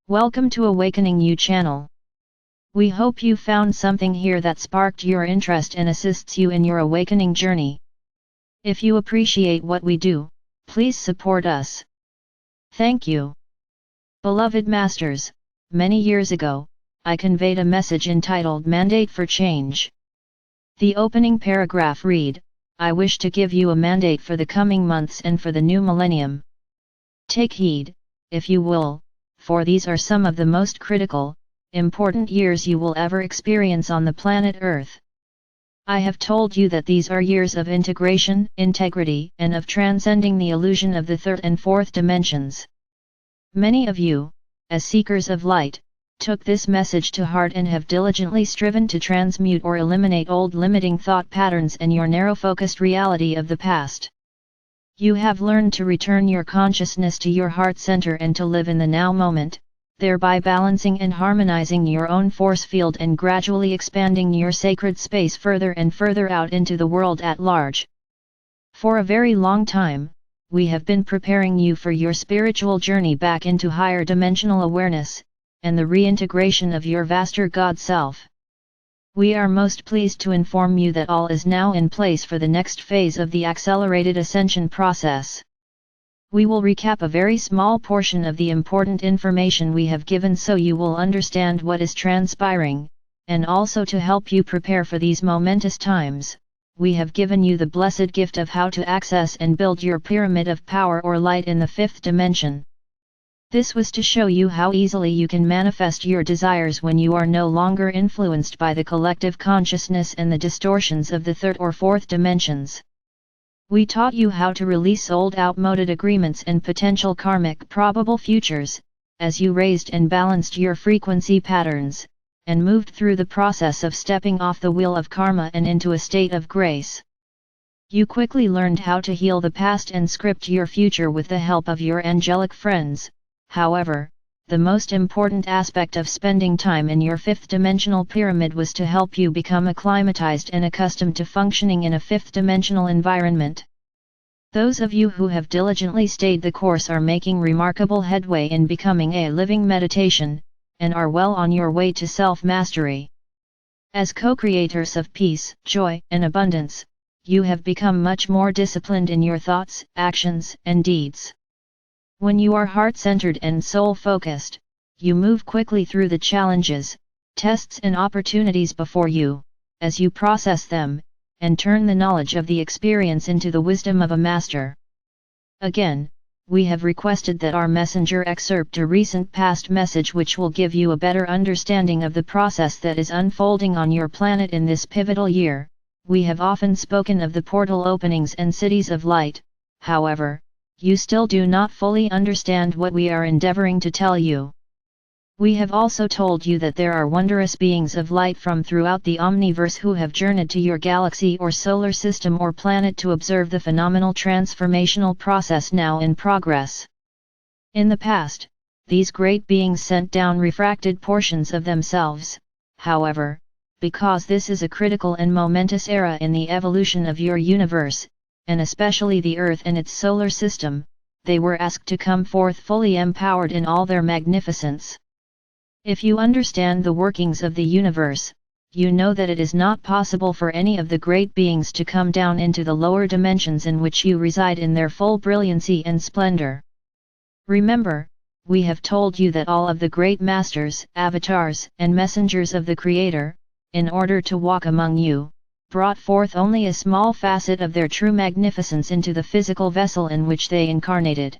Welcome to AwakeningYOU channel. We hope you found something here that sparked your interest and assists you in your awakening journey. If you appreciate what we do, please support us. Thank you. Beloved Masters, many years ago, I conveyed a message entitled Mandate for Change. The opening paragraph read, I wish to give you a mandate for the coming months and for the new millennium. Take heed, if you will, for these are some of the most critical, important years you will ever experience on the planet Earth. I have told you that these are years of integration, integrity, and of transcending the illusion of the third and fourth dimensions. Many of you, as seekers of light, took this message to heart and have diligently striven to transmute or eliminate old limiting thought patterns and your narrow-focused reality of the past. You have learned to return your consciousness to your heart center and to live in the now moment, thereby balancing and harmonizing your own force field and gradually expanding your sacred space further and further out into the world at large. For a very long time, we have been preparing you for your spiritual journey back into higher dimensional awareness, and the reintegration of your vaster God Self. We are most pleased to inform you that all is now in place for the next phase of the accelerated ascension process. We will recap a very small portion of the important information we have given so you will understand what is transpiring, and also to help you prepare for these momentous times, we have given you the blessed gift of how to access and build your pyramid of power or light in the fifth dimension. This was to show you how easily you can manifest your desires when you are no longer influenced by the collective consciousness and the distortions of the third or fourth dimensions. We taught you how to release old outmoded agreements and potential karmic probable futures, as you raised and balanced your frequency patterns, and moved through the process of stepping off the wheel of karma and into a state of grace. You quickly learned how to heal the past and script your future with the help of your angelic friends. However, the most important aspect of spending time in your fifth dimensional pyramid was to help you become acclimatized and accustomed to functioning in a fifth dimensional environment. Those of you who have diligently stayed the course are making remarkable headway in becoming a living meditation, and are well on your way to self-mastery. As co-creators of peace, joy, and abundance, you have become much more disciplined in your thoughts, actions, and deeds. When you are heart-centered and soul-focused, you move quickly through the challenges, tests and opportunities before you, as you process them, and turn the knowledge of the experience into the wisdom of a master. Again, we have requested that our messenger excerpt a recent past message which will give you a better understanding of the process that is unfolding on your planet in this pivotal year. We have often spoken of the portal openings and cities of light, however, you still do not fully understand what we are endeavoring to tell you. We have also told you that there are wondrous beings of light from throughout the omniverse who have journeyed to your galaxy or solar system or planet to observe the phenomenal transformational process now in progress. In the past, these great beings sent down refracted portions of themselves. However, because this is a critical and momentous era in the evolution of your universe, and especially the Earth and its solar system, they were asked to come forth fully empowered in all their magnificence. If you understand the workings of the universe, you know that it is not possible for any of the great beings to come down into the lower dimensions in which you reside in their full brilliancy and splendor. Remember, we have told you that all of the great masters, avatars, and messengers of the Creator, in order to walk among you, brought forth only a small facet of their true magnificence into the physical vessel in which they incarnated.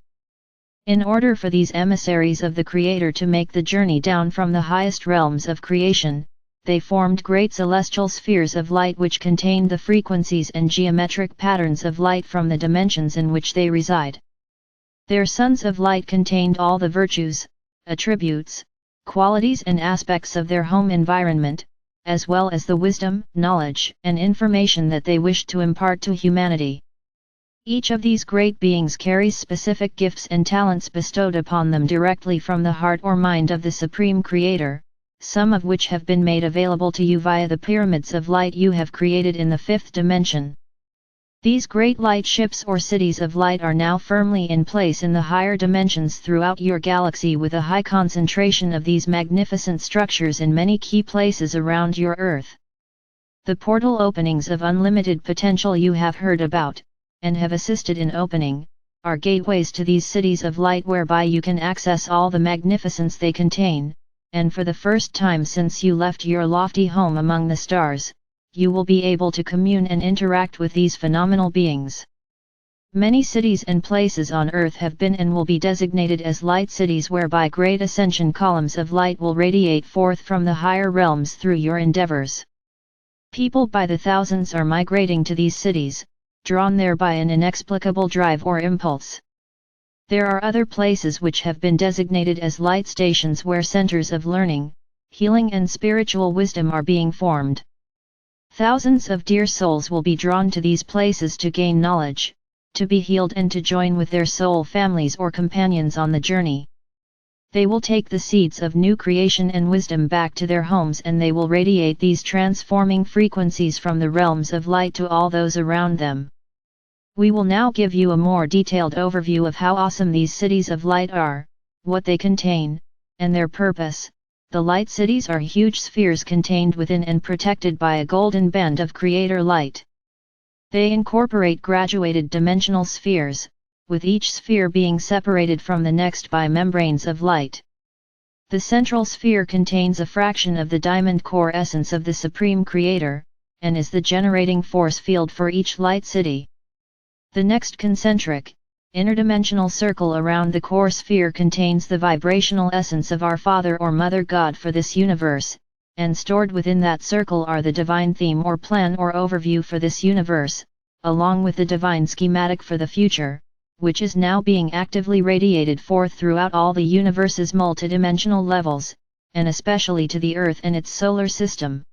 In order for these emissaries of the Creator to make the journey down from the highest realms of creation, they formed great celestial spheres of light which contained the frequencies and geometric patterns of light from the dimensions in which they reside. Their sons of light contained all the virtues, attributes, qualities and aspects of their home environment, as well as the wisdom, knowledge, and information that they wished to impart to humanity. Each of these great beings carries specific gifts and talents bestowed upon them directly from the heart or mind of the Supreme Creator, some of which have been made available to you via the pyramids of light you have created in the fifth dimension. These great light ships or cities of light are now firmly in place in the higher dimensions throughout your galaxy, with a high concentration of these magnificent structures in many key places around your Earth. The portal openings of unlimited potential you have heard about, and have assisted in opening, are gateways to these cities of light whereby you can access all the magnificence they contain, and for the first time since you left your lofty home among the stars, you will be able to commune and interact with these phenomenal beings. Many cities and places on Earth have been and will be designated as light cities, whereby great ascension columns of light will radiate forth from the higher realms through your endeavors. People by the thousands are migrating to these cities, drawn there by an inexplicable drive or impulse. There are other places which have been designated as light stations, where centers of learning, healing and spiritual wisdom are being formed. Thousands of dear souls will be drawn to these places to gain knowledge, to be healed and to join with their soul families or companions on the journey. They will take the seeds of new creation and wisdom back to their homes, and they will radiate these transforming frequencies from the realms of light to all those around them. We will now give you a more detailed overview of how awesome these cities of light are, what they contain, and their purpose. The light cities are huge spheres contained within and protected by a golden band of creator light. They incorporate graduated dimensional spheres, with each sphere being separated from the next by membranes of light. The central sphere contains a fraction of the diamond core essence of the Supreme Creator, and is the generating force field for each light city. The next concentric, interdimensional circle around the core sphere contains the vibrational essence of our Father or Mother God for this universe, and stored within that circle are the divine theme or plan or overview for this universe, along with the divine schematic for the future, which is now being actively radiated forth throughout all the universe's multidimensional levels, and especially to the Earth and its solar system.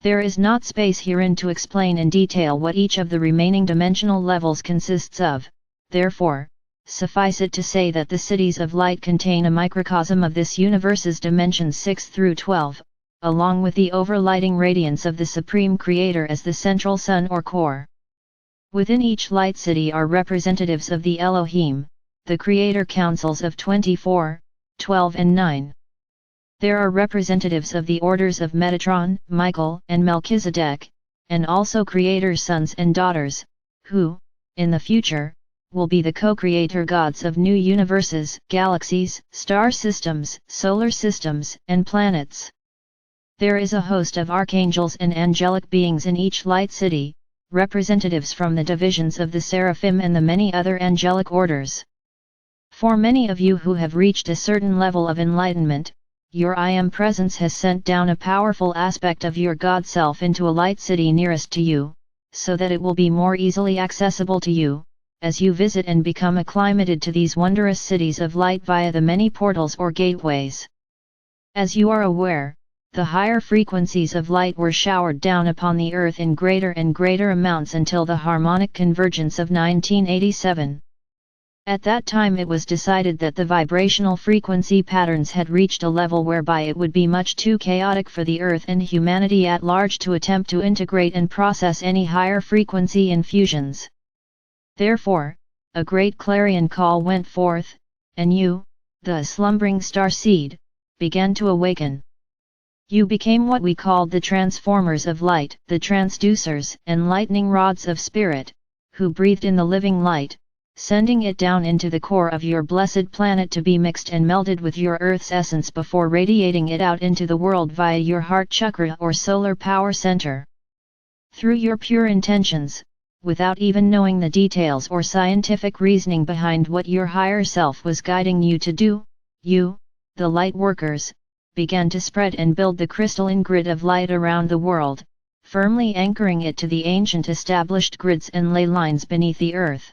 There is not space herein to explain in detail what each of the remaining dimensional levels consists of. Therefore, suffice it to say that the cities of light contain a microcosm of this universe's dimensions 6 through 12, along with the overlighting radiance of the Supreme Creator as the central sun or core. Within each light city are representatives of the Elohim, the Creator Councils of 24, 12 and 9. There are representatives of the orders of Metatron, Michael and Melchizedek, and also Creator's sons and daughters, who, in the future, will be the co-creator gods of new universes, galaxies, star systems, solar systems, and planets. There is a host of archangels and angelic beings in each light city, representatives from the divisions of the seraphim and the many other angelic orders. For many of you who have reached a certain level of enlightenment, your I Am presence has sent down a powerful aspect of your God Self into a light city nearest to you, so that it will be more easily accessible to you, as you visit and become acclimated to these wondrous cities of light via the many portals or gateways. As you are aware, the higher frequencies of light were showered down upon the Earth in greater and greater amounts until the harmonic convergence of 1987. At that time it was decided that the vibrational frequency patterns had reached a level whereby it would be much too chaotic for the Earth and humanity at large to attempt to integrate and process any higher frequency infusions. Therefore, a great clarion call went forth, and you, the slumbering star seed, began to awaken. You became what we called the transformers of light, the transducers and lightning rods of spirit, who breathed in the living light, sending it down into the core of your blessed planet to be mixed and melded with your Earth's essence before radiating it out into the world via your heart chakra or solar power center. Through your pure intentions, without even knowing the details or scientific reasoning behind what your higher self was guiding you to do, you, the light workers, began to spread and build the crystalline grid of light around the world, firmly anchoring it to the ancient established grids and ley lines beneath the earth.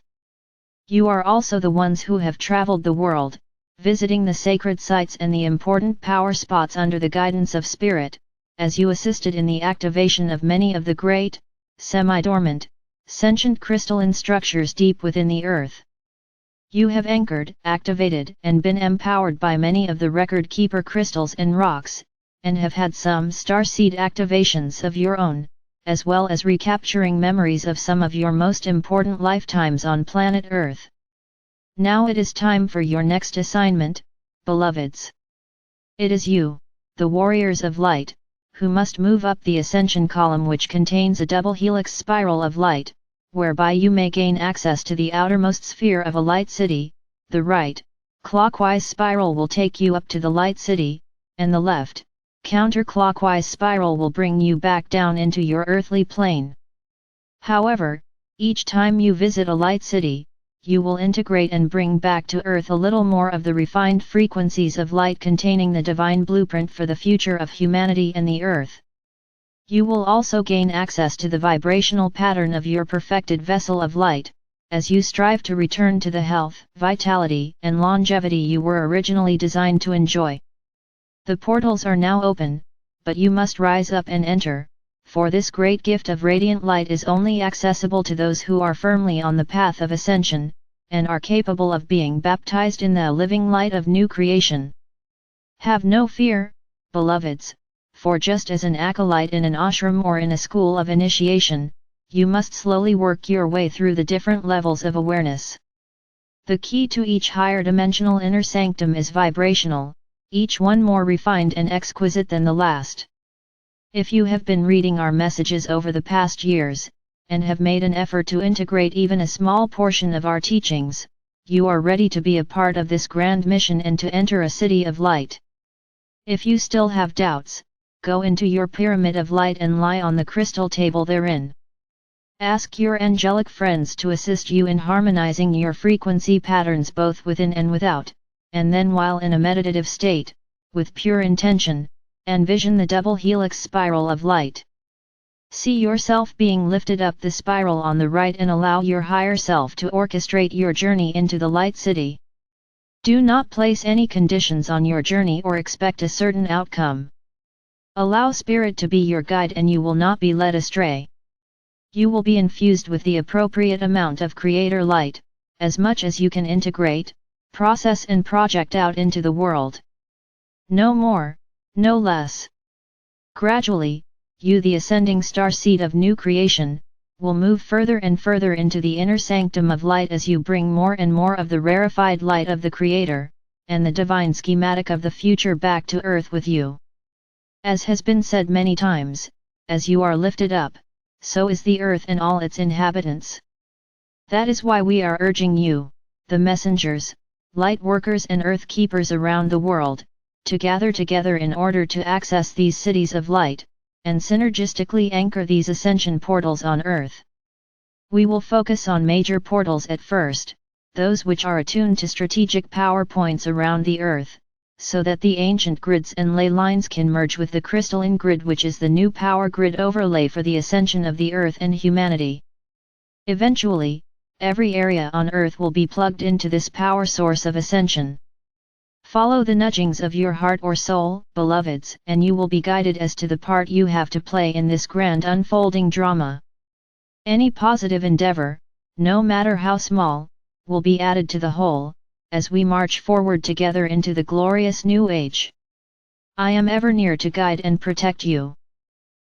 You are also the ones who have traveled the world, visiting the sacred sites and the important power spots under the guidance of Spirit, as you assisted in the activation of many of the great, semi-dormant, sentient crystalline structures deep within the earth. You have anchored, activated, and been empowered by many of the record-keeper crystals and rocks, and have had some starseed activations of your own, as well as recapturing memories of some of your most important lifetimes on planet Earth. Now it is time for your next assignment, beloveds. It is you, the warriors of light, who must move up the ascension column, which contains a double helix spiral of light, whereby you may gain access to the outermost sphere of a light city. The right, clockwise spiral will take you up to the light city, and the left, counterclockwise spiral will bring you back down into your earthly plane. However, each time you visit a light city, you will integrate and bring back to Earth a little more of the refined frequencies of light containing the divine blueprint for the future of humanity and the Earth. You will also gain access to the vibrational pattern of your perfected vessel of light, as you strive to return to the health, vitality, and longevity you were originally designed to enjoy. The portals are now open, but you must rise up and enter, for this great gift of radiant light is only accessible to those who are firmly on the path of ascension, and are capable of being baptized in the living light of new creation. Have no fear, beloveds, for just as an acolyte in an ashram or in a school of initiation, you must slowly work your way through the different levels of awareness. The key to each higher dimensional inner sanctum is vibrational, each one more refined and exquisite than the last. If you have been reading our messages over the past years, and have made an effort to integrate even a small portion of our teachings, you are ready to be a part of this grand mission and to enter a city of light. If you still have doubts, go into your pyramid of light and lie on the crystal table therein. Ask your angelic friends to assist you in harmonizing your frequency patterns both within and without, and then while in a meditative state, with pure intention, envision the double helix spiral of light. See yourself being lifted up the spiral on the right and allow your higher self to orchestrate your journey into the light city. Do not place any conditions on your journey or expect a certain outcome. Allow Spirit to be your guide and you will not be led astray. You will be infused with the appropriate amount of Creator light, as much as you can integrate, process and project out into the world. No more, no less. Gradually, you, the ascending star seed of new creation, will move further and further into the inner sanctum of light as you bring more and more of the rarefied light of the Creator, and the divine schematic of the future back to Earth with you. As has been said many times, as you are lifted up, so is the Earth and all its inhabitants. That is why we are urging you, the messengers, light workers and earth keepers around the world, to gather together in order to access these cities of light, and synergistically anchor these ascension portals on Earth. We will focus on major portals at first, those which are attuned to strategic power points around the Earth, so that the ancient grids and ley lines can merge with the crystalline grid, which is the new power grid overlay for the ascension of the Earth and humanity. Eventually, every area on Earth will be plugged into this power source of ascension. Follow the nudgings of your heart or soul, beloveds, and you will be guided as to the part you have to play in this grand unfolding drama. Any positive endeavor, no matter how small, will be added to the whole, as we march forward together into the glorious new age. I am ever near to guide and protect you.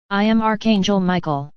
I am Archangel Michael.